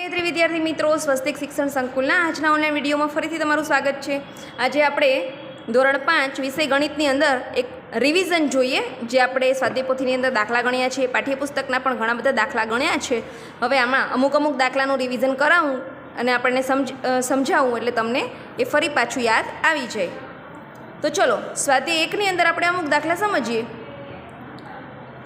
विद्यार्थी मित्रों, स्वस्तिक शिक्षण संकुलना आजना ऑनलाइन विडियो में फरीथी तमारुं स्वागत है। आज आपणे धोरण 5 विषय गणितनी अंदर एक रिविजन जोईए, जे आपणे स्वाध्यायपोथीनी अंदर दाखला गण्या छे, पाठ्यपुस्तकना पण घणा बधा दाखला गण्या छे। हवे आमां अमुक दाखलानुं रिविजन करावुं अने आपणे समजावुं એટલે તમને એ ફરી પાછું યાદ આવી જાય। તો ચલો સ્વાધ્યાય 1 ની અંદર આપણે અમુક દાખલા સમજીએ।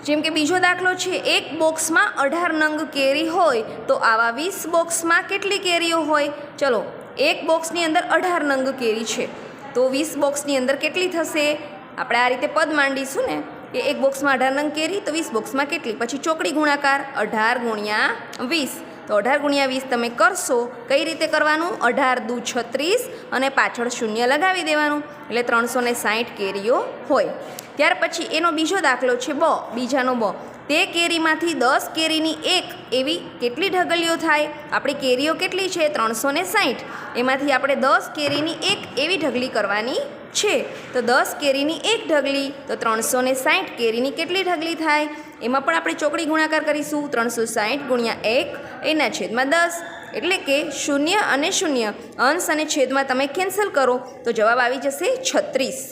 જેમ કે બીજો દાખલો છે, એક બોક્સમાં 18 નંગ કેરી હોય તો આવા 20 બોક્સમાં કેટલી કેરીઓ હોય? ચલો, એક બોક્સની અંદર 18 નંગ કેરી છે તો 20 બોક્સની અંદર કેટલી થશે? આપણે આ રીતે પદ માંડીશું ને કે એક બોક્સમાં 18 નંગ કેરી તો 20 બોક્સમાં કેટલી, પછી ચોકડી ગુણાકાર 18 ગુણ્યા 20 તો 18 ગુણ્યા 20 તમે કરશો। કઈ રીતે કરવાનું? 18 દુ 36 અને પાછળ શૂન્ય લગાવી દેવાનું એટલે 360 કેરીઓ હોય। ત્યાર પછી એનો બીજો દાખલો છે બ, બીજાનો બ, તે કેરીમાંથી 10 કેરીની એક એવી કેટલી ઢગલીઓ થાય? આપણી કેરીઓ કેટલી છે? 360, એમાંથી આપણે 10 કેરીની એક એવી ઢગલી કરવાની છે। તો 10 કેરીની એક ઢગલી તો 360 કેરીની કેટલી ઢગલી થાય? એમાં પણ આપણે ચોકડી ગુણાકાર કરીશું, 360 ગુણ્યા 1 એના છેદમાં 10 એટલે કે 0 અને 0 અંશ અને છેદમાં તમે કેન્સલ કરો તો જવાબ આવી જશે 36।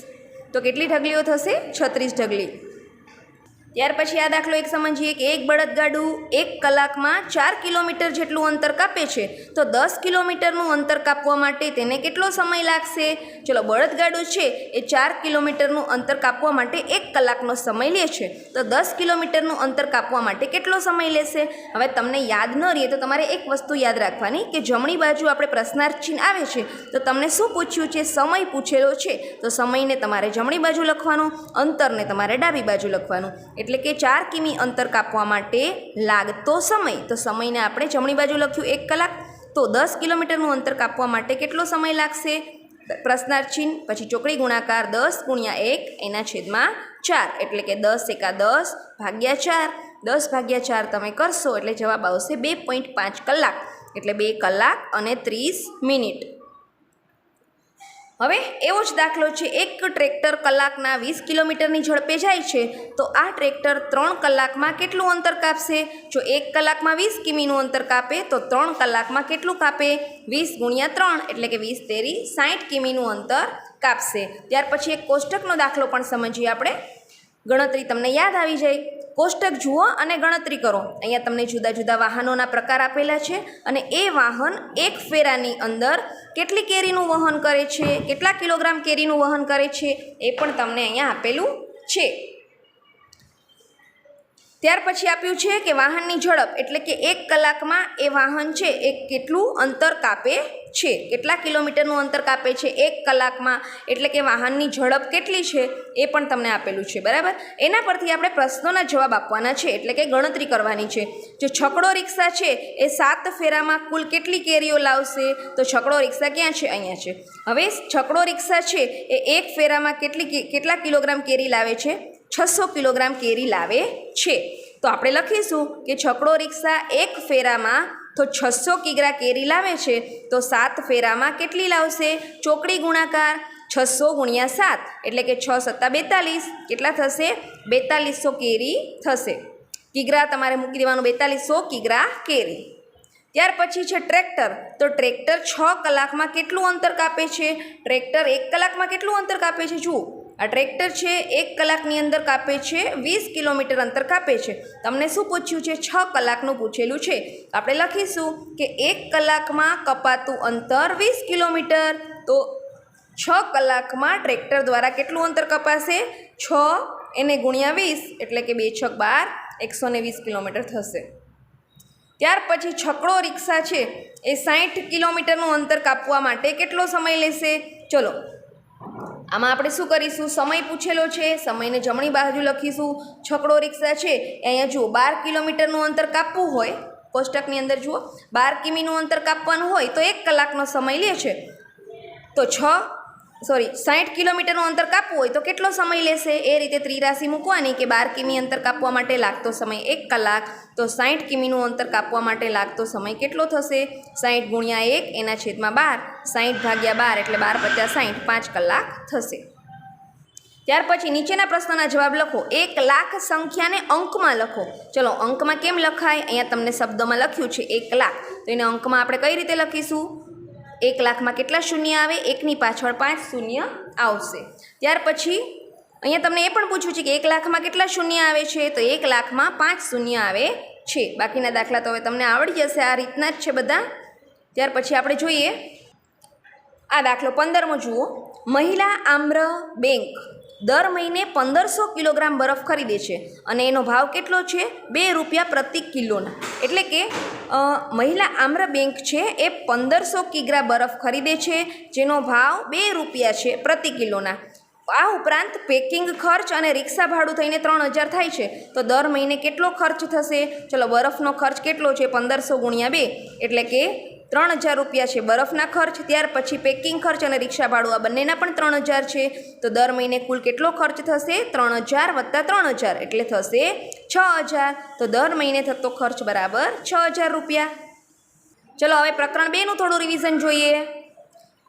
તો કેટલી ઢગલીઓ થશે? 36 ઢગલી। ત્યાર પછી આ દાખલો એક સમજીએ કે એક બળદગાડું 1 કલાકમાં 4 કિલોમીટર જેટલું અંતર કાપે છે તો 10 કિલોમીટરનું અંતર કાપવા માટે તેને કેટલો સમય લાગશે? ચલો, બળદગાડું છે એ 4 કિલોમીટરનું અંતર કાપવા માટે 1 કલાકનો સમય લે છે તો 10 કિલોમીટરનું અંતર કાપવા માટે કેટલો સમય લેશે? હવે તમને યાદ ન રહે તો તમારે એક વસ્તુ યાદ રાખવાની કે જમણી બાજુ આપણે પ્રશ્નાર્થ ચિહ્ન આવે છે તો તમને શું પૂછ્યું છે? સમય પૂછેલો છે તો સમયને તમારે જમણી બાજુ લખવાનું, અંતરને તમારે ડાબી બાજુ લખવાનું। એટલે કે 4 કિમી અંતર કાપવા માટે લાગતો સમય, તો સમયને આપણે જમણી બાજુ લખ્યું 1 કલાક, તો 10 કિલોમીટરનું અંતર કાપવા માટે કેટલો સમય લાગશે? પ્રશ્નાર્થ ચિહ્ન પછી ચોકડી ગુણાકાર 10 ગુણ્યા 1 એના છેદમાં 4 એટલે કે 10 એકા 10 ભાગ્યા 4, 10 ભાગ્યા 4 તમે કરશો એટલે જવાબ આવશે 2.5 કલાક એટલે 2 કલાક અને 30 મિનિટ। હવે એવો જ દાખલો છે, એક ટ્રેક્ટર કલાકના 20 કિલોમીટરની ઝડપે જાય છે તો આ ટ્રેક્ટર 3 કલાકમાં કેટલું અંતર કાપશે? જો 1 કલાકમાં 20 કિમીનું અંતર કાપે તો 3 કલાકમાં કેટલું કાપે? 20 ગુણ્યા 3 એટલે કે 20 તેરી 60 કિમીનું અંતર કાપશે। ત્યાર પછી એક કોષ્ટકનો દાખલો પણ સમજીએ આપણે, ગણતરી તમને યાદ આવી જાય। કોષ્ટક જુઓ અને ગણતરી કરો। અહીંયા તમને જુદા જુદા વાહનોના પ્રકાર આપેલા છે અને એ વાહન એક ફેરાની અંદર કેટલી કેરીનું વહન કરે છે, કેટલા કિલોગ્રામ કેરીનું વહન કરે છે એ પણ તમને અહીંયા આપેલું છે। ત્યાર પછી આપ્યું છે કે વાહનની ઝડપ એટલે કે 1 કલાકમાં એ વાહન છે એ કેટલું અંતર કાપે છે, કેટલા કિલોમીટરનું અંતર કાપે છે 1 કલાકમાં, એટલે કે વાહનની ઝડપ કેટલી છે એ પણ તમને આપેલું છે, બરાબર। એના પરથી આપણે પ્રશ્નોના જવાબ આપવાના છે એટલે કે ગણતરી કરવાની છે। જો છકડો રિક્ષા છે એ 7 ફેરામાં કુલ કેટલી કેરીઓ લાવશે? તો છકડો રિક્ષા ક્યાં છે? અહીંયા છે। હવે છકડો રિક્ષા છે એ 1 ફેરામાં કેટલા કિલોગ્રામ કેરી લાવે છે? 600 કિલોગ્રામ કેરી લાવે છે। તો આપણે લખીશું કે છકડો રિક્ષા 1 ફેરામાં તો 600 કિગ્રા કેરી લાવે છે તો 7 ફેરામાં કેટલી લાવશે? ચોકડી ગુણાકાર 600 ગુણ્યા 7 એટલે કે 6 સત્તા 42 કેટલા થશે? 4200 કેરી થશે। કિગ્રા તમારે મૂકી દેવાનું, 4200 કિગ્રા કેરી। ત્યાર પછી છે ટ્રેક્ટર, તો ટ્રેક્ટર 6 કલાકમાં કેટલું અંતર કાપે છે? ટ્રેક્ટર 1 કલાકમાં કેટલું અંતર કાપે છે? જુઓ, આ ટ્રેક્ટર છે 1 કલાકની અંદર કાપે છે 20 કિલોમીટર અંતર કાપે છે। તમને શું પૂછ્યું છે? 6 કલાકનું પૂછેલું છે। આપણે લખીશું કે 1 કલાકમાં કપાતું અંતર 20 કિલોમીટર તો 6 કલાકમાં ટ્રેક્ટર દ્વારા કેટલું અંતર કપાશે? 6 એને ગુણ્યા 20 એટલે કે 2 6 12 120 કિલોમીટર થશે। ત્યાર પછી છકડો રિક્ષા છે એ 60 કિલોમીટરનું અંતર કાપવા માટે કેટલો સમય લેશે? ચલો, આમાં આપણે શું કરીશું? સમય પૂછેલો છે, સમયને જમણી બાજુ લખીશું। છકડો રિક્ષા છે એ અહીંયા જુઓ 12 કિલોમીટરનું અંતર કાપવું હોય, કોષ્ટકની અંદર જુઓ 12 કિમીનું અંતર કાપવાનું હોય તો 1 કલાકનો સમય લે છે, તો 60 કિલોમીટરનું અંતર કાપવું હોય તો કેટલો સમય લેશે? એ રીતે ત્રિરાશી મૂકવાની કે 12 કિમી અંતર કાપવા માટે લાગતો સમય 1 કલાક તો 60 કિમીનું અંતર કાપવા માટે લાગતો સમય કેટલો થશે? 60 ગુણ્યા 1 એના છેદમાં 12, 60 ભાગ્યા 12 એટલે 12 × 50 60, 5 કલાક થશે। ત્યાર પછી નીચેના પ્રશ્નના જવાબ લખો। 1 લાખ સંખ્યાને અંકમાં લખો। ચલો, અંકમાં કેમ લખાય? અહીંયા તમને શબ્દમાં લખ્યું છે 1 લાખ, તો એને અંકમાં આપણે કઈ રીતે લખીશું? 1 લાખમાં કેટલા શૂન્ય આવે? 1ની પાછળ 5 શૂન્ય આવશે. ત્યાર પછી અહીંયા તમને એ પણ પૂછ્યું છે કે 1 લાખમાં કેટલા શૂન્ય આવે છે? તો 1 લાખમાં 5 શૂન્ય આવે છે. બાકીના દાખલા તો હવે તમને આવડી જશે, આ રીતના જ છે બધા. ત્યાર પછી આપણે જોઈએ આ દાખલો 15મો જુઓ. મહિલા આમ્ર બેંક દર મહિને 1500 કિલોગ્રામ બરફ ખરીદે છે અને એનો ભાવ કેટલો છે? 2 રૂપિયા પ્રતિ કિલોના. એટલે કે મહિલા આમ્ર બેંક છે એ 1500 કિગ્રા બરફ ખરીદે છે જેનો ભાવ 2 રૂપિયા છે પ્રતિ કિલોના. આ ઉપરાંત પેકિંગ ખર્ચ અને રિક્ષા ભાડું થઈને 3000 થાય છે. તો દર મહિને કેટલો ખર્ચ થશે? ચલો, બરફનો ખર્ચ કેટલો છે? 1500 ગુણ્યા 2 એટલે કે 3000 રૂપિયા છે બરફના ખર્ચ. ત્યાર પછી પેકિંગ ખર્ચ અને રિક્ષા ભાડું આ બંનેના પણ 3000 છે. તો દર મહિને કુલ કેટલો ખર્ચ થશે? 3000 વત્તા 3000 એટલે થશે 6000. તો દર મહિને થતો ખર્ચ બરાબર 6000 રૂપિયા. ચલો હવે પ્રકરણ 2નું થોડું રિવિઝન જોઈએ.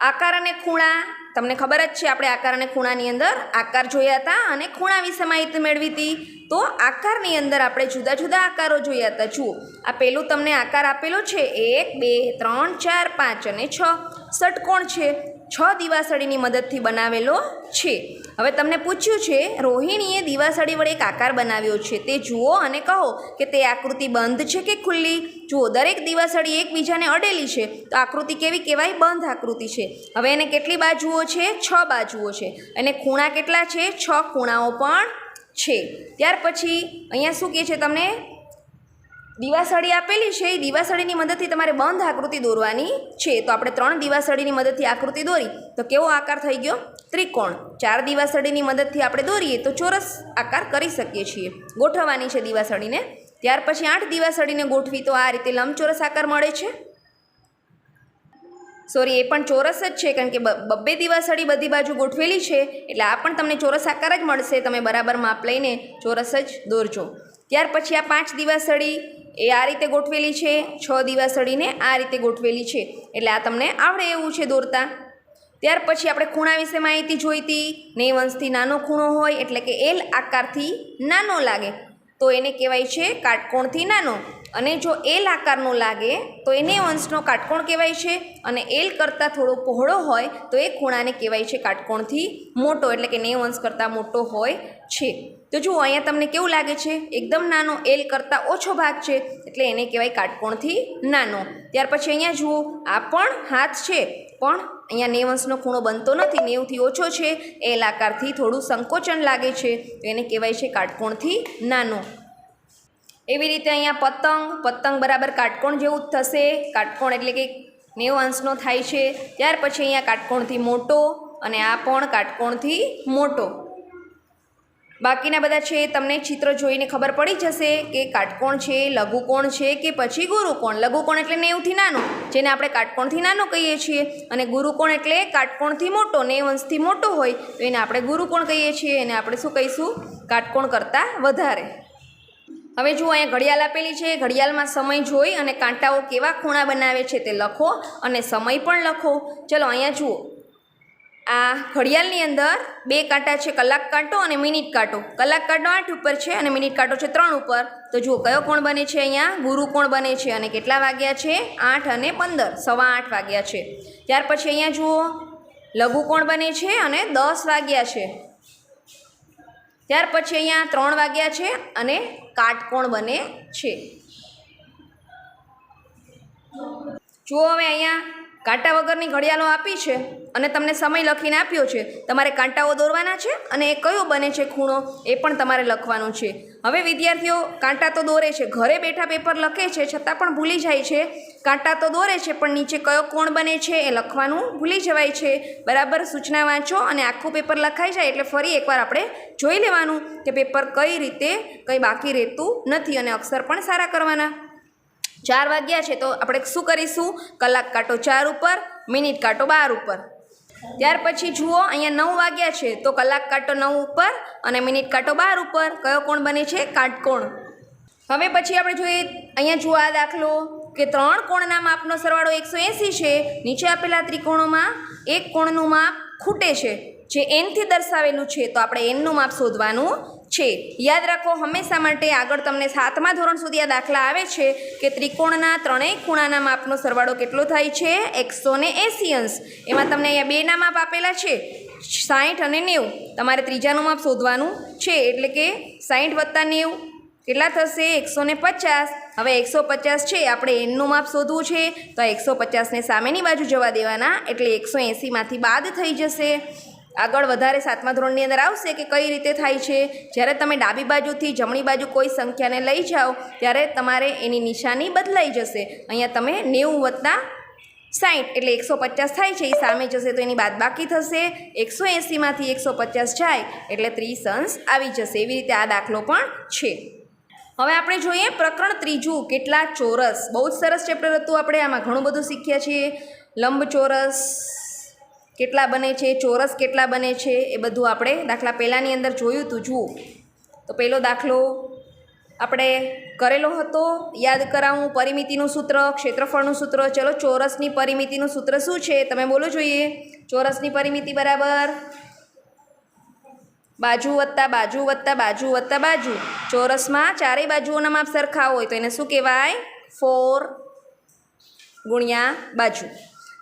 આકાર અને ખૂણા. તમને ખબર જ છે આપણે આકાર અને ખૂણાની અંદર આકાર જોયા હતા અને ખૂણા વિશે માહિતી મેળવી હતી. તો આકારની અંદર આપણે જુદા જુદા આકારો જોયા હતા. જુઓ, આ પહેલું તમને આકાર આપેલો છે 1 2 3 4 5 અને 6. ષટકોણ છે, 6 દિવાસળીની મદદથી બનાવેલો છે. હવે તમને પૂછ્યું છે રોહિણીએ દિવાસળી વડે એક આકાર બનાવ્યો છે, તે જુઓ અને કહો કે તે આકૃતિ બંધ છે કે ખુલ્લી. જુઓ, દરેક દિવાસળી એકબીજાને અડેલી છે તો આકૃતિ કેવી કહેવાય? બંધ આકૃતિ છે. હવે એને કેટલી બાજુઓ છે? 6 બાજુઓ છે. અને ખૂણા કેટલા છે? 6 ખૂણાઓ પણ છે. ત્યાર પછી અહીંયા શું કહે છે તમને? દિવાસળી આપેલી છે, એ દિવાસળીની મદદથી તમારે બંધ આકૃતિ દોરવાની છે. તો આપણે 3 દિવાસળીની મદદથી આકૃતિ દોરી તો કેવો આકાર થઈ ગયો? ત્રિકોણ. 4 દિવાસળીની મદદથી આપણે દોરીએ તો ચોરસ આકાર કરી શકીએ છીએ. ગોઠવવાની છે દિવાસળીને. ત્યાર પછી 8 દિવાસળીને ગોઠવી તો આ રીતે લંબચોરસ આકાર મળે છે. સોરી, એ પણ ચોરસ જ છે કારણ કે 2 દિવાસળી બધી બાજુ ગોઠવેલી છે એટલે આ પણ તમને ચોરસ આકાર જ મળશે. તમે બરાબર માપ લઈને ચોરસ જ દોરજો. ત્યાર પછી આ 5 દિવાસળી એ આ રીતે ગોઠવેલી છે, 6 દિવાસળીને આ રીતે ગોઠવેલી છે એટલે આ તમને આવડે એવું છે દોરતા. ત્યાર પછી આપણે ખૂણા વિશે માહિતી જોઈ હતી. 90 અંશથી નાનો ખૂણો હોય એટલે કે એલ આકારથી નાનો લાગે તો એને કહેવાય છે કાટકોણથી નાનો. અને જો એલ આકારનો લાગે તો એ 90 અંશનો કાટકોણ કહેવાય છે. અને એલ કરતાં થોડો પહોળો હોય તો એ ખૂણાને કહેવાય છે કાટકોણથી મોટો, એટલે કે 90 અંશ કરતાં મોટો હોય છે. તો જુઓ, અહીંયા તમને કેવું લાગે છે? એકદમ નાનો, એલ કરતાં ઓછો ભાગ છે એટલે એને કહેવાય કાટકોણથી નાનો. ત્યાર પછી અહીંયા જુઓ, આ પણ હાથ છે પણ અહીંયા 90 અંશનો ખૂણો બનતો નથી, 90થી ઓછો છે. એલ આકારથી થોડું સંકોચન લાગે છે તો એને કહેવાય છે કાટકોણથી નાનો. એવી રીતે અહીંયા પતંગ બરાબર કાટકોણ જેવું જ થશે. કાટકોણ એટલે કે 90 અંશનો થાય છે. ત્યાર પછી અહીંયા કાટકોણથી મોટો અને આ પણ કાટકોણથી મોટો. બાકીના બધા છે તમને ચિત્ર જોઈને ખબર પડી જશે કે કાટકોણ છે, લઘુકોણ છે કે પછી ગુરુકોણ. લઘુકોણ એટલે 90થી નાનો, જેને આપણે કાટકોણથી નાનો કહીએ છીએ. અને ગુરુકોણ એટલે કાટકોણથી મોટો, 90 અંશથી મોટો હોય તો એને આપણે ગુરુકોણ કહીએ છીએ. એને આપણે શું કહીશું? કાટકોણ કરતાં વધારે. હવે જુઓ, અહીંયા ઘડિયાળ આપેલી છે. ઘડિયાળમાં સમય જોઈ અને કાંટાઓ કેવા ખૂણા બનાવે છે તે લખો અને સમય પણ લખો. ચલો અહીંયા જુઓ, આ ઘડિયાળની અંદર 2 કાંટા છે, કલાક કાંટો અને મિનિટ કાંટો. કલાક કાંટો 8 ઉપર છે અને મિનિટ કાંટો છે 3 ઉપર. તો જુઓ, કયો કોણ બને છે? અહીંયા ગુરુકોણ બને છે. અને કેટલા વાગ્યા છે? 8 અને 15, 8:15 વાગ્યા છે. ત્યાર પછી અહીંયા જુઓ, લઘુકોણ બને છે અને 10 વાગ્યા છે. ત્યાર પછી અહીંયા 3 વાગ્યા છે અને કાટકોણ બને છે. જુઓ, હવે અહીંયા કાંટા વગરની ઘડિયાળો આપી છે અને તમને સમય લખીને આપ્યો છે. તમારે કાંટાઓ દોરવાના છે અને એ કયો બને છે ખૂણો એ પણ તમારે લખવાનું છે. હવે વિદ્યાર્થીઓ કાંટા તો દોરે છે, ઘરે બેઠા પેપર લખે છે છતાં પણ ભૂલી જાય છે. કાંટા તો દોરે છે પણ નીચે કયો કોણ બને છે એ લખવાનું ભૂલી જવાય છે. બરાબર સૂચના વાંચો અને આખું પેપર લખાઈ જાય એટલે ફરી એકવાર આપણે જોઈ લેવાનું કે પેપર કઈ રીતે કંઈ બાકી રહેતું નથી અને અક્ષર પણ સારા કરવાના. 4 વાગ્યા છે તો આપણે શું કરીશું? કલાક કાંટો 4 ઉપર, મિનિટ કાંટો 12 ઉપર. ત્યાર પછી જુઓ, અહીંયા 9 વાગ્યા છે તો કલાક કાંટો 9 ઉપર અને મિનિટ કાંટો 12 ઉપર. કયો કોણ બને છે? કાટકોણ. હવે પછી આપણે જોઈએ, અહીંયા જુઓ આ દાખલો કે 3 કોણના માપનો સરવાળો 180 છે. નીચે આપેલા ત્રિકોણોમાં એક કોણનું માપ ખૂટે છે જે એનથી દર્શાવેલું છે તો આપણે એનનું માપ શોધવાનું છે। યાદ રાખો હંમેશા માટે આગળ તમને 7મા ધોરણ સુધી આ દાખલા આવે છે કે ત્રિકોણના ત્રણેય ખૂણાના માપનો સરવાળો કેટલો થાય છે 180 અંશ। એમાં તમને અહીંયા બેના માપ આપેલા છે 60 અને 90। તમારે ત્રીજાનું માપ શોધવાનું છે એટલે કે 60 વત્તા 90 કેટલા થશે 150। હવે 150 છે આપણે એનનું માપ શોધવું છે તો 150ને સામેની બાજુ જવા દેવાના એટલે 180માંથી બાદ થઈ જશે। આગળ વધારે 7મા ધોરણની અંદર આવશે કે કઈ રીતે થાય છે। જ્યારે તમે ડાબી બાજુથી જમણી બાજુ કોઈ સંખ્યાને લઈ જાઓ ત્યારે તમારે એની નિશાની બદલાઈ જશે। અહીંયા તમે 90 વત્તા 60 એટલે 150 થાય છે, એ સામે જશે તો એની બાદબાકી થશે। 180માંથી 150 જાય એટલે 30 અંશ આવી જશે। એવી રીતે આ દાખલો પણ છે। હવે આપણે જોઈએ પ્રકરણ ત્રીજું કેટલા ચોરસ। બહુ જ સરસ ચેપ્ટર હતું, આપણે આમાં ઘણું બધું શીખ્યા છીએ। લંબચોરસ કેટલા બને છે, ચોરસ કેટલા બને છે, એ બધું આપણે દાખલા પહેલાંની અંદર જોયું હતું। જુઓ તો પહેલો દાખલો આપણે કરેલો હતો, યાદ કરાવું। પરિમિતિનું સૂત્ર, ક્ષેત્રફળનું સૂત્ર। ચલો ચોરસની પરિમિતિનું સૂત્ર શું છે તમે બોલો જોઈએ। ચોરસની પરિમિતિ બરાબર બાજુ વત્તા બાજુ વત્તા બાજુ વત્તા બાજુ। ચોરસમાં ચારેય બાજુઓના માપ સરખા હોય તો એને શું કહેવાય 4 ગુણ્યા બાજુ।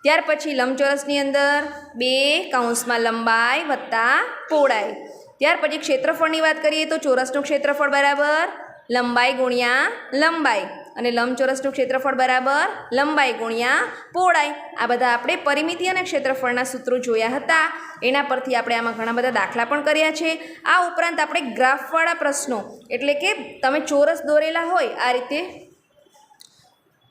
ત્યાર પછી લંબચોરસની અંદર 2 કૌંસમાં લંબાઈ વત્તા પહોળાઈ। ત્યાર પછી ક્ષેત્રફળની વાત કરીએ તો ચોરસનું ક્ષેત્રફળ બરાબર લંબાઈ ગુણ્યા લંબાઈ અને લંબચોરસનું ક્ષેત્રફળ બરાબર લંબાઈ ગુણ્યા પહોળાઈ। આ બધા આપણે પરિમિતિ અને ક્ષેત્રફળના સૂત્રો જોયા હતા, એના પરથી આપણે આમાં ઘણા બધા દાખલા પણ કર્યા છે। આ ઉપરાંત આપણે ગ્રાફવાળા પ્રશ્નો એટલે કે તમે ચોરસ દોરેલા હોય આ રીતે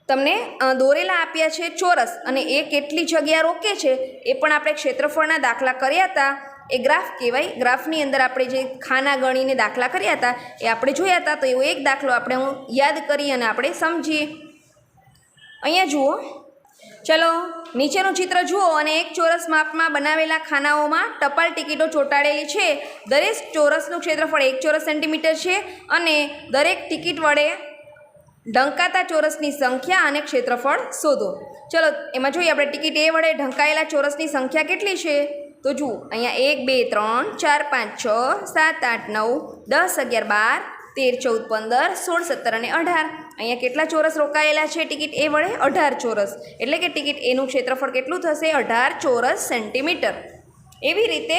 તમને દોરેલા આપ્યા છે ચોરસ અને એ કેટલી જગ્યા રોકે છે એ પણ આપણે ક્ષેત્રફળના દાખલા કર્યા હતા, એ ગ્રાફ કહેવાય। ગ્રાફની અંદર આપણે જે ખાના ગણીને દાખલા કર્યા હતા એ આપણે જોયા હતા, તો એવો એક દાખલો આપણે યાદ કરી અને આપણે સમજીએ। અહીંયા જુઓ, ચલો નીચેનું ચિત્ર જુઓ અને એક ચોરસ માપમાં બનાવેલા ખાનાઓમાં ટપાલ ટિકિટો ચોંટાડેલી છે। દરેક ચોરસનું ક્ષેત્રફળ 1 ચોરસ સેન્ટીમીટર છે અને દરેક ટિકિટ વડે ઢંકાતા ચોરસની સંખ્યા અને ક્ષેત્રફળ શોધો। ચલો એમાં જોઈએ આપણે ટિકિટ એ વડે ઢંકાયેલા ચોરસની સંખ્યા કેટલી છે તો જુઓ અહીંયા 1 2 3 4 5 6 7 8 9 10 11 12 13 14 15 16 17 અને 18। અહીંયા કેટલા ચોરસ રોકાયેલા છે ટિકિટ એ વડે 18 ચોરસ, એટલે કે ટિકિટ એનું ક્ષેત્રફળ કેટલું થશે 18 ચોરસ સેન્ટીમીટર। એવી રીતે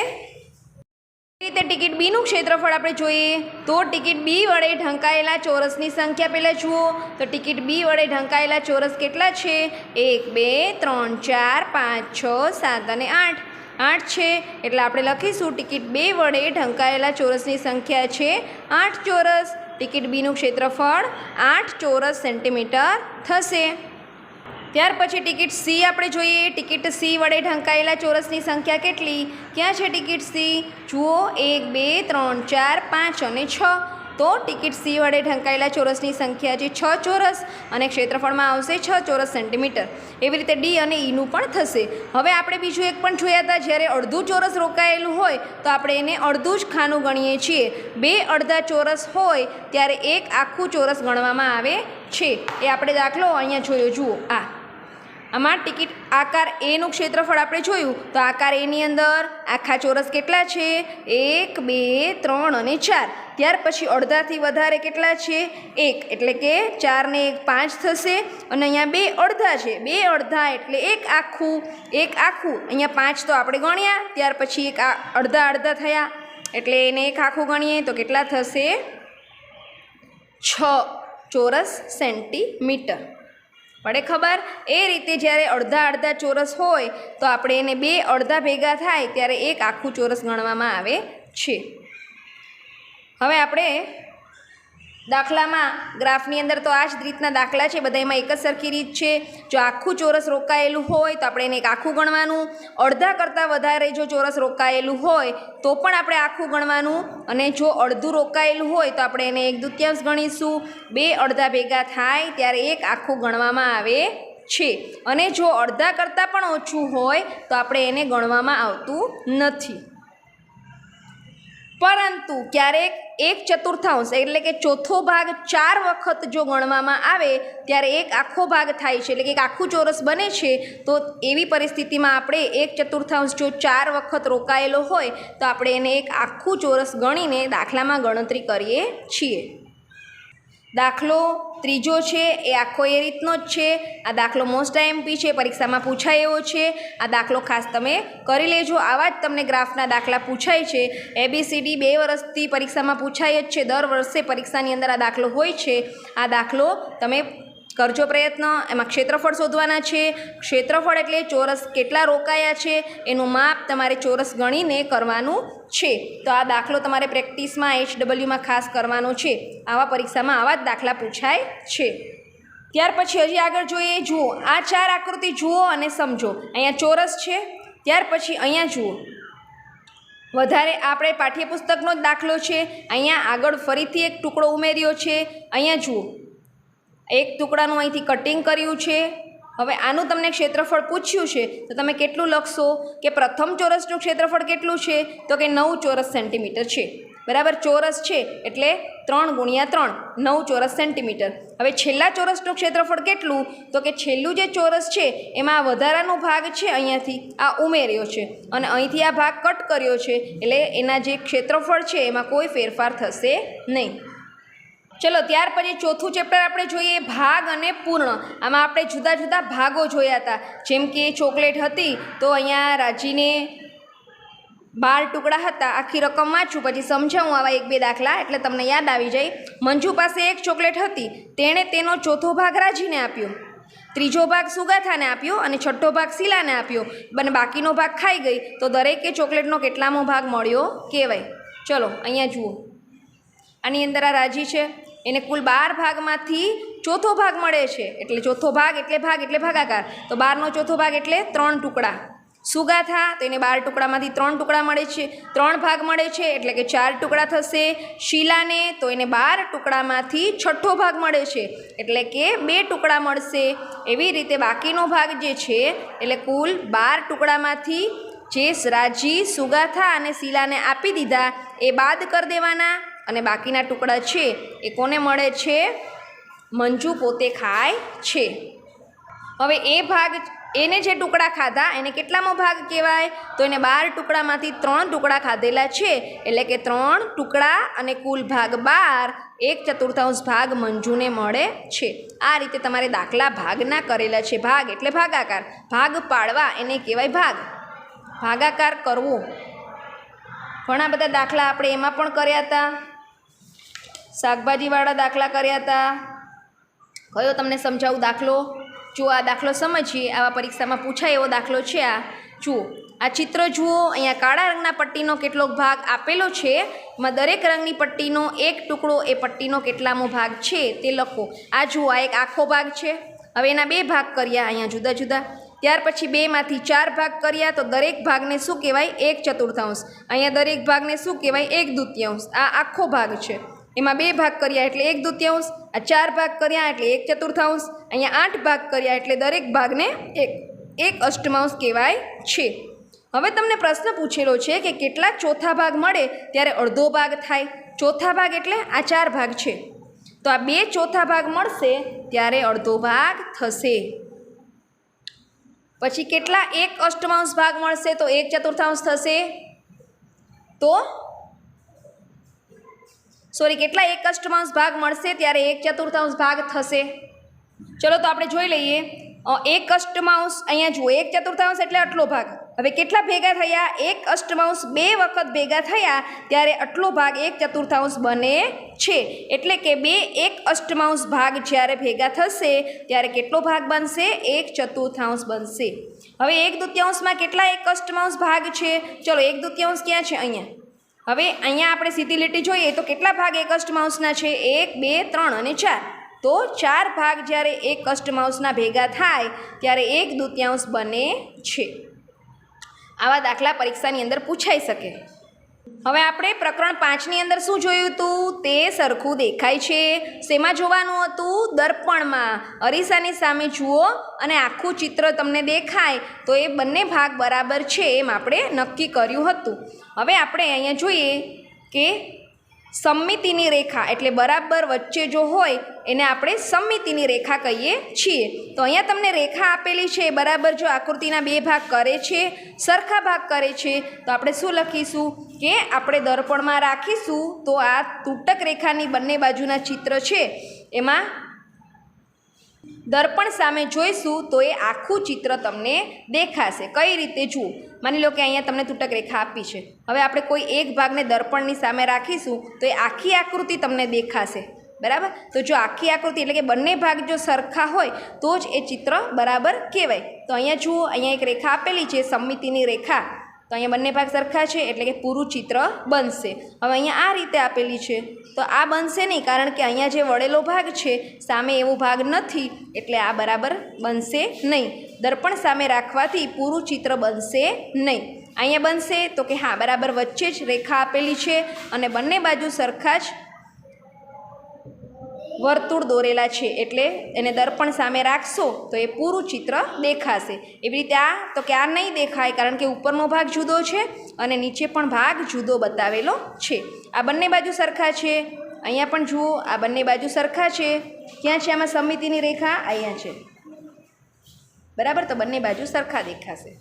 ટિકિટ બીનું ક્ષેત્રફળ આપણે જોઈએ તો ટિકિટ બી વડે ઢંકાયેલા ચોરસની સંખ્યા પહેલાં જુઓ તો ટિકિટ બી વડે ઢંકાયેલા ચોરસ કેટલા છે 1 2 3 4 5 6 7 અને 8 છે, એટલે આપણે લખીશું ટિકિટ 2 વડે ઢંકાયેલા ચોરસની સંખ્યા છે 8 ચોરસ। ટિકિટ બીનું ક્ષેત્રફળ 8 ચોરસ સેન્ટીમીટર થશે। ત્યાર પછી ટિકિટ સી આપણે જોઈએ। ટિકિટ સી વડે ઢંકાયેલા ચોરસની સંખ્યા કેટલી, ક્યાં છે ટિકિટ સી જુઓ 1 2 3 4 5 અને 6, તો ટિકિટ સી વડે ઢંકાયેલા ચોરસની સંખ્યા છે 6 ચોરસ અને ક્ષેત્રફળમાં આવશે 6 ચોરસ સેન્ટીમીટર। એવી રીતે ડી અને ઈનું પણ થશે। હવે આપણે બીજું એક પણ જોયા હતા, જ્યારે અડધું ચોરસ રોકાયેલું હોય તો આપણે એને અડધું જ ખાનું ગણીએ છીએ। 2 અડધા ચોરસ હોય ત્યારે એક આખું ચોરસ ગણવામાં આવે છે। એ આપણે દાખલો અહીંયા જોયો, જુઓ આમાં ટિકિટ આકાર એનું ક્ષેત્રફળ આપણે જોયું તો આકાર એની અંદર આખા ચોરસ કેટલા છે 1 2 3 અને 4। ત્યાર પછી અડધાથી વધારે કેટલા છે 1, એટલે કે 4 ને 1 5 થશે અને અહીંયા 2 અડધા છે, 2 અડધા એટલે એક આખું અહીંયા 5 તો આપણે ગણ્યા, ત્યાર પછી એક અડધા અડધા થયા એટલે એને એક આખું ગણીએ તો કેટલા થશે 6 ચોરસ સેન્ટીમીટર। પડે ખબર? એ રીતે જ્યારે અડધા અડધા ચોરસ હોય તો આપણે એને 2 અડધા ભેગા થાય ત્યારે એક આખું ચોરસ ગણવામાં આવે છે। હવે આપણે દાખલામાં ગ્રાફની અંદર તો આ જ રીતના દાખલા છે, બધા એમાં એક જ સરખી રીત છે। જો આખું ચોરસ રોકાયેલું હોય તો આપણે એને એક આખું ગણવાનું, અડધા કરતાં વધારે જો ચોરસ રોકાયેલું હોય તો પણ આપણે આખું ગણવાનું અને જો અડધું રોકાયેલું હોય તો આપણે એને 1/2 ગણીશું। 2 અડધા ભેગા થાય ત્યારે એક આખું ગણવામાં આવે છે અને જો અડધા કરતાં પણ ઓછું હોય તો આપણે એને ગણવામાં આવતું નથી। પરંતુ ક્યારેક 1/4 એટલે કે ચોથો ભાગ 4 વખત જો ગણવામાં આવે ત્યારે એક આખો ભાગ થાય છે, એટલે કે એક આખું ચોરસ બને છે. તો એવી પરિસ્થિતિમાં આપણે 1/4 જો 4 વખત રોકાયેલો હોય તો આપણે એને એક આખું ચોરસ ગણીને દાખલામાં ગણતરી કરીએ છીએ. દાખલો ત્રીજો છે એ આખો એ રીતનો જ છે. આ દાખલો મોસ્ટ આઈએમપી છે, પરીક્ષામાં પૂછાય એવો છે. આ દાખલો ખાસ તમે કરી લેજો. આવા જ તમને ગ્રાફના દાખલા પૂછાય છે. ABCD 2 વર્ષથી પરીક્ષામાં પૂછાય જ છે. દર વર્ષે પરીક્ષાની અંદર આ દાખલો હોય છે. આ દાખલો તમે કરજો પ્રયત્ન. એમાં ક્ષેત્રફળ શોધવાના છે. ક્ષેત્રફળ એટલે ચોરસ કેટલા રોકાયા છે એનું માપ તમારે ચોરસ ગણીને કરવાનું છે. તો આ દાખલો તમારે પ્રેક્ટિસમાં HWમાં ખાસ કરવાનો છે. આવા પરીક્ષામાં આવા જ દાખલા પૂછાય છે. ત્યાર પછી હજી આગળ જોઈએ. જુઓ આ 4 આકૃતિ જુઓ અને સમજો. અહીંયા ચોરસ છે. ત્યાર પછી અહીંયા જુઓ, વધારે આપણે પાઠ્યપુસ્તકનો જ દાખલો છે. અહીંયા આગળ ફરીથી એક ટુકડો ઉમેર્યો છે. અહીંયા જુઓ, એક ટુકડાનું અહીંથી કટિંગ કર્યું છે. હવે આનું તમને ક્ષેત્રફળ પૂછ્યું છે તો તમે કેટલું લખશો કે પ્રથમ ચોરસનું ક્ષેત્રફળ કેટલું છે તો કે 9 ચોરસ સેન્ટીમીટર છે. બરાબર, ચોરસ છે એટલે 3 × 3 9 ચોરસ સેન્ટીમીટર. હવે છેલ્લા ચોરસનું ક્ષેત્રફળ કેટલું તો કે છેલ્લું જે ચોરસ છે એમાં આ વધારાનો ભાગ છે અહીંયાથી આ ઉમેર્યો છે અને અહીંથી આ ભાગ કટ કર્યો છે, એટલે એના જે ક્ષેત્રફળ છે એમાં કોઈ ફેરફાર થશે નહીં. ચલો ત્યાર પછી ચોથું ચેપ્ટર આપણે જોઈએ, ભાગ અને પૂર્ણ. આમાં આપણે જુદા જુદા ભાગો જોયા હતા. જેમ કે ચોકલેટ હતી તો અહીંયા રાજીને 12 ટુકડા હતા. આખી રકમ વાંચું પછી સમજાવું આવા 1-2 દાખલા એટલે તમને યાદ આવી જાય. મંજુ પાસે 1 ચોકલેટ હતી. તેણે તેનો ચોથો ભાગ રાજીને આપ્યો, ત્રીજો ભાગ સુગાથાને આપ્યો અને છઠ્ઠો ભાગ શીલાને આપ્યો અને બાકીનો ભાગ ખાઈ ગઈ. તો દરેકે ચોકલેટનો કેટલામો ભાગ મળ્યો કહેવાય. ચલો અહીંયા જુઓ, આની અંદર આ રાજી છે, એને કુલ 12 ભાગમાંથી ચોથો ભાગ મળે છે. એટલે ચોથો ભાગ એટલે ભાગાકાર. તો 12નો ચોથો ભાગ એટલે 3 ટુકડા. સુગાથા તો એને 12 ટુકડામાંથી 3 ટુકડા મળે છે, 3 ભાગ મળે છે એટલે કે 4 ટુકડા થશે. શીલાને તો એને 12 ટુકડામાંથી છઠ્ઠો ભાગ મળે છે એટલે કે 2 ટુકડા મળશે. એવી રીતે બાકીનો ભાગ જે છે એટલે કુલ 12 ટુકડામાંથી જે રાજી, સુગાથા અને શીલાને આપી દીધા એ બાદ કરી દેવાના અને બાકીના ટુકડા છે એ કોને મળે છે? મંજુ પોતે ખાય છે. હવે એ ભાગ, એને જે ટુકડા ખાધા એને કેટલામો ભાગ કહેવાય તો એને 12 ટુકડામાંથી 3 ટુકડા ખાધેલા છે એટલે કે 3 ટુકડા અને કુલ ભાગ 12, 1/4 ભાગ મંજુને મળે છે. આ રીતે તમારે દાખલા ભાગના કરેલા છે. ભાગ એટલે ભાગાકાર, ભાગ પાડવા એને કહેવાય ભાગ. ભાગાકાર કરવો, ઘણા બધા દાખલા આપણે એમાં પણ કર્યા હતા. શાકભાજીવાળા દાખલા કર્યા હતા. કયો તમને સમજાવું દાખલો? જો આ દાખલો સમજીએ, આવા પરીક્ષામાં પૂછાય એવો દાખલો છે. આ જુઓ, આ ચિત્ર જુઓ. અહીંયા કાળા રંગના પટ્ટીનો કેટલોક ભાગ આપેલો છે. એમાં દરેક રંગની પટ્ટીનો એક ટુકડો એ પટ્ટીનો કેટલામો ભાગ છે તે લખો. આ જુઓ, આ એક આખો ભાગ છે. હવે એના 2 ભાગ કર્યા અહીંયા જુદા જુદા. ત્યાર પછી 2માંથી 4 ભાગ કર્યા તો દરેક ભાગને શું કહેવાય? 1/4. અહીંયા દરેક ભાગને શું કહેવાય? 1/2. આ આખો ભાગ છે. એમાં 2 ભાગ કર્યા એટલે 1/2. આ 4 ભાગ કર્યા એટલે 1/4. અહીંયા 8 ભાગ કર્યા એટલે દરેક ભાગને 1/8 કહેવાય છે. હવે તમને પ્રશ્ન પૂછેલો છે કે કેટલા ચોથા ભાગ મળે ત્યારે અડધો ભાગ થાય. ચોથા ભાગ એટલે આ 4 ભાગ છે તો આ 2 ચોથા ભાગ મળશે ત્યારે અડધો ભાગ થશે. પછી કેટલા 1/8 ભાગ મળશે તો 1/4 થશે. તો કેટલા 1/8 ભાગ મળશે ત્યારે 1/4 ભાગ થશે. ચલો તો આપણે જોઈ લઈએ. 1/8 અહીંયા જુઓ, 1/4 એટલે આટલો ભાગ. હવે કેટલા ભેગા થયા? 1/8 2 વખત ભેગા થયા ત્યારે આટલો ભાગ 1/4 બને છે. એટલે કે 2 1/8 ભાગ જ્યારે ભેગા થશે ત્યારે કેટલો ભાગ બનશે? 1/4 બનશે. હવે 1/2 કેટલા 1/8 ભાગ છે? ચલો 1/2 ક્યાં છે? અહીંયા. હવે અહીંયા આપણે સીધી લીટી જોઈએ તો કેટલા ભાગ 1/8 છે? 1, 2, 3 અને 4. તો 4 ભાગ જ્યારે 1/8 ભેગા થાય ત્યારે 1/2 બને છે. આવા દાખલા પરીક્ષાની અંદર પૂછાઈ શકે. હવે આપણે પ્રકરણ 5ની અંદર શું જોયું હતું? તે સરખું દેખાય છે. શેમાં જોવાનું હતું? દર્પણમાં. અરીસાની સામે જુઓ અને આખું ચિત્ર તમને દેખાય તો એ બંને ભાગ બરાબર છે એમ આપણે નક્કી કર્યું હતું. હવે આપણે અહીંયા જોઈએ કે સમમિતિની રેખા એટલે બરાબર વચ્ચે જો હોય એને આપણે સમમિતિની રેખા કહીએ છીએ. તો અહીંયા તમને રેખા આપેલી છે બરાબર જો આકૃતિના બે ભાગ કરે છે, સરખા ભાગ કરે છે, તો આપણે શું લખીશું કે આપણે દર્પણમાં રાખીશું તો આ તૂટક રેખાની બંને બાજુના ચિત્ર છે એમાં દર્પણ સામે જોઈશું તો એ આખું ચિત્ર તમને દેખાશે. કઈ રીતે જુઓ, માની લો કે અહીંયા તમને તૂટક રેખા આપી છે. હવે આપણે કોઈ એક ભાગને દર્પણની સામે રાખીશું તો એ આખી આકૃતિ તમને દેખાશે. બરાબર, તો જો આખી આકૃતિ એટલે કે બંને ભાગ જો સરખા હોય તો જ એ ચિત્ર બરાબર કહેવાય. તો અહીંયા જુઓ, અહીંયા એક રેખા આપેલી છે સમમિતિની રેખા, તો અહીંયા બંને ભાગ સરખા છે એટલે કે પૂરું ચિત્ર બનશે. હવે અહીંયા આ રીતે આપેલી છે તો આ બનશે નહીં, કારણ કે અહીંયા જે વળેલો ભાગ છે સામે એવો ભાગ નથી એટલે આ બરાબર બનશે નહીં. દર્પણ સામે રાખવાથી પૂરું ચિત્ર બનશે નહીં. અહીંયા બનશે તો કે હા બરાબર વચ્ચે જ રેખા આપેલી છે અને બંને બાજુ સરખા જ વર્તુળ દોરેલા છે એટલે એને દર્પણ સામે રાખશો તો એ પૂરું ચિત્ર દેખાશે. એવી રીતે આ તો કે આ નહીં દેખાય કારણ કે ઉપરનો ભાગ જુદો છે અને નીચે પણ ભાગ જુદો બતાવેલો છે. આ બંને બાજુ સરખા છે, અહીંયા પણ જુઓ આ બંને બાજુ સરખા છે. ક્યાં છે આમાં સમમિતિની રેખા? અહીંયા છે. બરાબર, તો બંને બાજુ સરખા દેખાશે.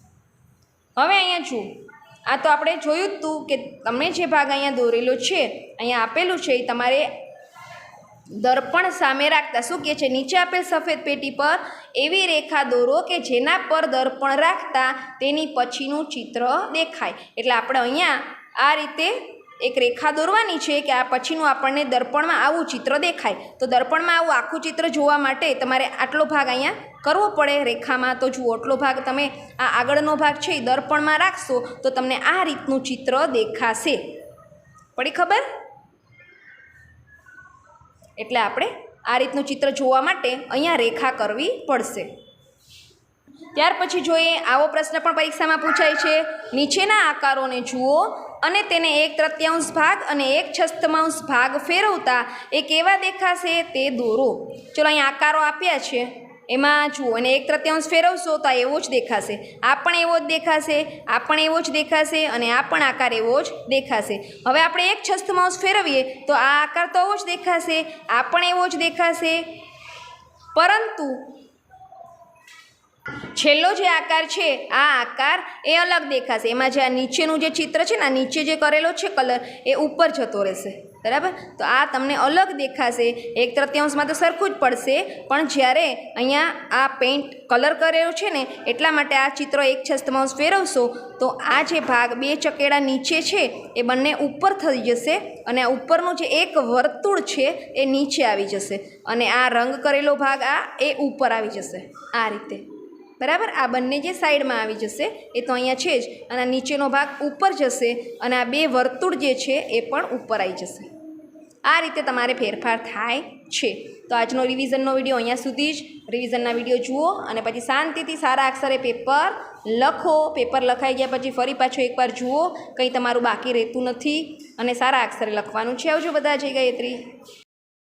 હવે અહીંયા જુઓ, આ તો આપણે જોયું જ હતું કે તમને જે ભાગ અહીંયા દોરેલો છે અહીંયા આપેલું છે એ તમારે દર્પણ સામે રાખતા શું કહે છે, નીચે આપેલ સફેદ પેટી પર એવી રેખા દોરો કે જેના પર દર્પણ રાખતા તેની પછીનું ચિત્ર દેખાય. એટલે આપણે અહીંયા આ રીતે એક રેખા દોરવાની છે કે આ પછીનું આપણને દર્પણમાં આવું ચિત્ર દેખાય. તો દર્પણમાં આવું આખું ચિત્ર જોવા માટે તમારે આટલો ભાગ અહીંયા કરવો પડે રેખામાં. તો જુઓ, આટલો ભાગ તમે આ આગળનો ભાગ છે એ દર્પણમાં રાખશો તો તમને આ રીતનું ચિત્ર દેખાશે. પડી ખબર? એટલે આપણે આ રીતનું ચિત્ર જોવા માટે અહીંયા રેખા કરવી પડશે. ત્યાર પછી જોઈએ, આવો પ્રશ્ન પણ પરીક્ષામાં પૂછાય છે. નીચેના આકારોને જુઓ અને તેને 1/3 ભાગ અને 1/6 ભાગ ફેરવતા એ કેવા દેખાશે તે દોરો. ચલો અહીંયા આકારો આપ્યા છે એમાં જુઓ, અને 1/3 ફેરવશો તો આ એવો જ દેખાશે, આ પણ એવો જ દેખાશે, આ પણ એવો જ દેખાશે અને આ પણ આકાર એવો જ દેખાશે. હવે આપણે 1/6 ફેરવીએ તો આ આકાર તો એવો જ દેખાશે, આ પણ એવો જ દેખાશે, પરંતુ છેલ્લો જે આકાર છે આ આકાર એ અલગ દેખાશે. એમાં જે આ નીચેનું જે ચિત્ર છે ને, આ નીચે જે કરેલો છે કલર એ ઉપર જતો રહેશે. બરાબર, તો આ તમને અલગ દેખાશે. 1/3 તો સરખું જ પડશે, પણ જ્યારે અહીંયા આ પેઇન્ટ કલર કરેલો છે ને એટલા માટે આ ચિત્ર 1/6 ફેરવશો તો આ જે ભાગ બે ચકેડા નીચે છે એ બંને ઉપર થઈ જશે અને આ ઉપરનું જે એક વર્તુળ છે એ નીચે આવી જશે અને આ રંગ કરેલો ભાગ આ એ ઉપર આવી જશે આ રીતે. બરાબર, આ બંને જે સાઈડમાં આવી જશે એ તો અહીંયા છે જ, અને આ નીચેનો ભાગ ઉપર જશે અને આ બે વર્તુળ જે છે એ પણ ઉપર આવી જશે. આ રીતે તમારે ફેરફાર થાય છે. તો આજનો રિવિઝનનો વિડીયો અહીંયા સુધી જ. રિવિઝનના વિડીયો જુઓ અને પછી શાંતિથી સારા અક્ષરે પેપર લખો. પેપર લખાઈ ગયા પછી ફરી પાછું એકવાર જુઓ, કંઈ તમારું બાકી રહેતું નથી અને સારા અક્ષરે લખવાનું છે. આવજો બધા. જય ગાયત્રી.